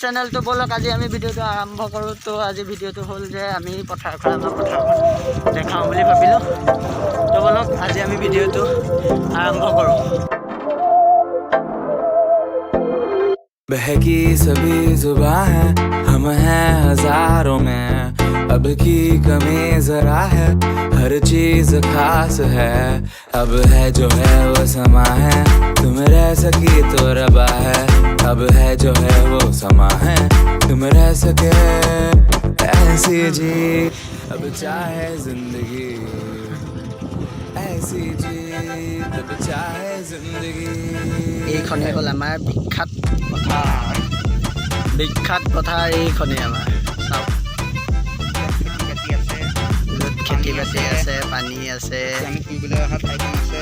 channel তো বলক আজি আমি ভিডিওটো আৰম্ভ কৰোঁ তো আজি ভিডিওটো হ'ল যে আমি পথাৰখন দেখাওঁ বুলি ভাবিলোঁ তো বলক আজি আমি ভিডিওটো আৰম্ভ কৰোঁ बहकी सभी जुबां है हम हैं हजारों में अब की कमी जरा है हर चीज खास है अब है जो है वो समा है तुम रह सकी तो रबा है अब है जो है वो समा है तुम रह सके ऐसी जी अब चाहे जिंदगी ऐसी जी अब चाहे जिंदगी এইখনে হ'ল আমাৰ বিখ্যাত পথাৰ এইখনে আমাৰ চাওক খেতি বাতি আছে পানী আছে আমি ফুৰিবলৈ অহা ঠাইখন আছে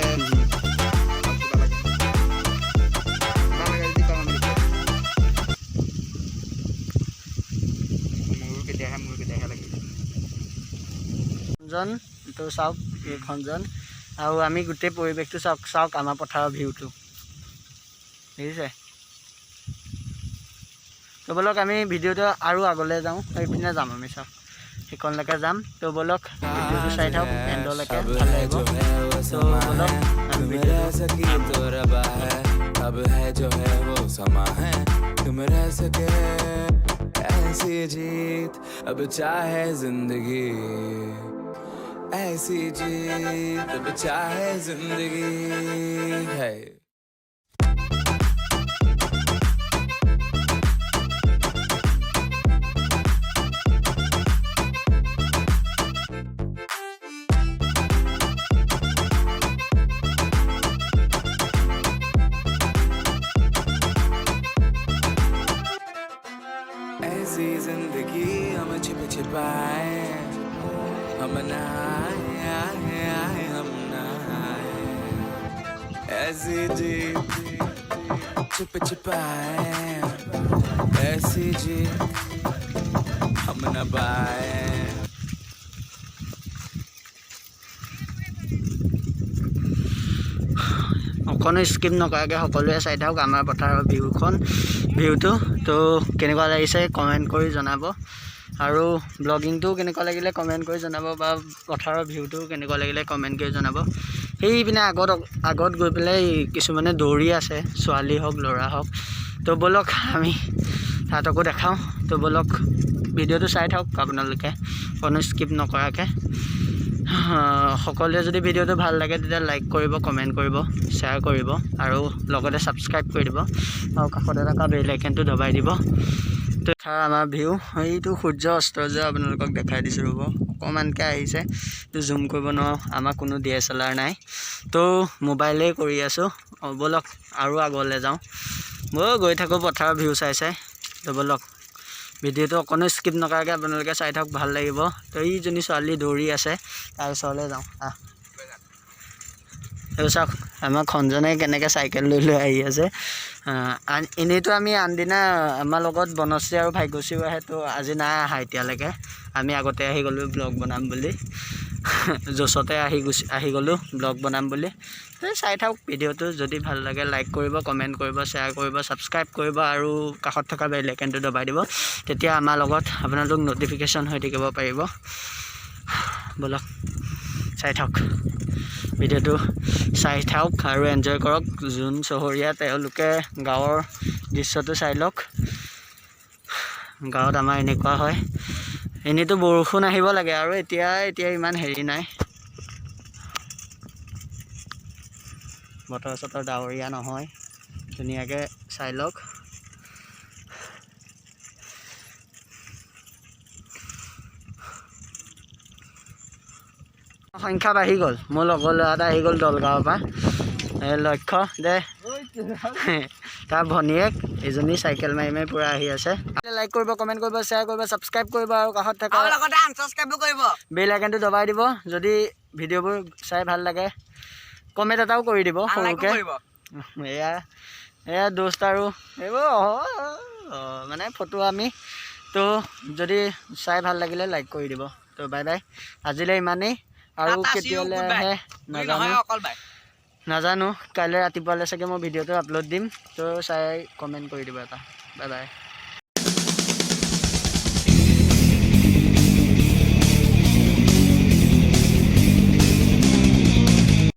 জন তো চাওক এইখনজন আৰু আমি গোটেই পৰিৱেশটো চাওক আমাৰ পথাৰৰ ভিউটো দেখিছে তো বলক আমি ভিডিওটো আৰু আগলৈ যাওঁ সেইপিনে যাম আমি চাওক সেইখনলৈকে যাম তো বলক ভিডিওটো চাই থাকক এণ্ডলৈকে ভাল লাগিব তো বলক আমি ভিডিওটো अब है जो है वो समा है तुम रह सके ऐसी जीत अब चाहे जिंदगी ऐसी जीत अब चाहे जिंदगी है ऐसी जिंदगी हम छिप छिपाए हम नहाए हम नहाए ऐसी जी छिप छिपाए ऐसी जी हम न पाए অকণো স্কিপ নকৰাকৈ সকলোৱে চাই থাকক আমাৰ পথাৰৰ ভিউটো তো কেনেকুৱা লাগিছে কমেণ্ট কৰি জনাব আৰু ব্লগিংটো কেনেকুৱা লাগিলে কমেণ্ট কৰি জনাব বা পথাৰৰ ভিউটো কেনেকুৱা লাগিলে কমেণ্ট কৰি জনাব সেইপিনে আগত গৈ পেলাই কিছুমানে দৌৰি আছে ছোৱালী হওক ল'ৰা হওক তো বলক আমি তাহাঁতকো দেখাওঁ তো বলক ভিডিওটো চাই থাকক আপোনালোকে কোনো স্কিপ নকৰাকৈ সকলোৱে যদি ভিডিওটো ভাল লাগে তেতিয়া লাইক কৰিব কমেণ্ট কৰিব শ্বেয়াৰ কৰিব আৰু লগতে ছাবস্ক্ৰাইব কৰি দিব আৰু কাষতে থকা বেল আইকনটো দবাই দিব তো আমাৰ ভিউ এইটো সূৰ্য অস্ত যে আপোনালোকক দেখাই দিছোঁ ৰ'ব অকণমানকৈ আহিছে তো জুম কৰিব নোৱাৰোঁ আমাৰ কোনো DSLR নাই তো মোবাইলেই কৰি আছোঁ ব'লক আৰু আগলৈ যাওঁ মই গৈ থাকোঁ পথাৰৰ ভিউ চাই তো ব'লক ভিডিওটো অকণো স্কিপ নকৰাকৈ আপোনালোকে চাই থাকক ভাল লাগিব তো এইজনী ছোৱালী দৌৰি আছে তাৰ ওচৰলৈ যাওঁ এইবোৰ চাওক আমাৰ খঞ্জনে কেনেকৈ চাইকেল লৈ আহি আছে এনেইতো আমি আনদিনা আমাৰ লগত বনশ্ৰী আৰু ভাগ্যশ্ৰীও আহে তো আজি নাই আহা এতিয়ালৈকে আমি আগতে আহি গ'লোঁ ব্লগ বনাম বুলি জ'চতে আহি গ'লোঁ ব্লগ বনাম বুলি তো চাই থাকক ভিডিওটো যদি ভাল লাগে লাইক কৰিব কমেণ্ট কৰিব শ্বেয়াৰ কৰিব ছাবস্ক্ৰাইব কৰিব আৰু কাষত থকা বেল আইকনটো দবাই দিব তেতিয়া আমাৰ লগত আপোনালোক ন'টিফিকেশ্যন হৈ থাকিব পাৰিব বলক চাই থাকক ভিডিওটো চাই থাকক আৰু এনজয় কৰক যোন চহৰীয়া তেওঁলোকে গাঁৱৰ দৃশ্যটো চাই লওক গাঁৱত আমাৰ এনেকুৱা হয় এনেইতো বৰষুণ আহিব লাগে আৰু এতিয়া ইমান হেৰি নাই বতৰ চতৰ ডাৱৰীয়া নহয় ধুনীয়াকৈ চাই লওক সংখ্যা বাঢ়ি গ'ল মোৰ লগৰ ল'ৰা এটা আহি গ'ল দলগাঁৱৰ পৰা লক্ষ্য দে তাৰ ভনীয়েক এজনী চাইকেল মাৰি পূৰা আহি আছে লাইক কৰিব কমেণ্ট কৰিব শ্বেয়াৰ কৰিব ছাবস্ক্ৰাইব কৰিব আৰু কাষত থকা বেল আইকনটো দবাই দিব যদি ভিডিঅ'বোৰ চাই ভাল লাগে কমেণ্ট এটাও কৰি দিব সৰুকৈ এয়া দোস্ত আৰু এইবোৰ মানে ফটো আমি তো যদি চাই ভাল লাগিলে লাইক কৰি দিব তো বাই বাই আজিলৈ ইমানেই আৰু কেতিয়ালৈ আহে নাজানো কাইলৈ ৰাতিপুৱালৈ চাগে মই ভিডিঅ'টো আপলোড দিম তো চাই কমেণ্ট কৰি দিব এটা বাই বাই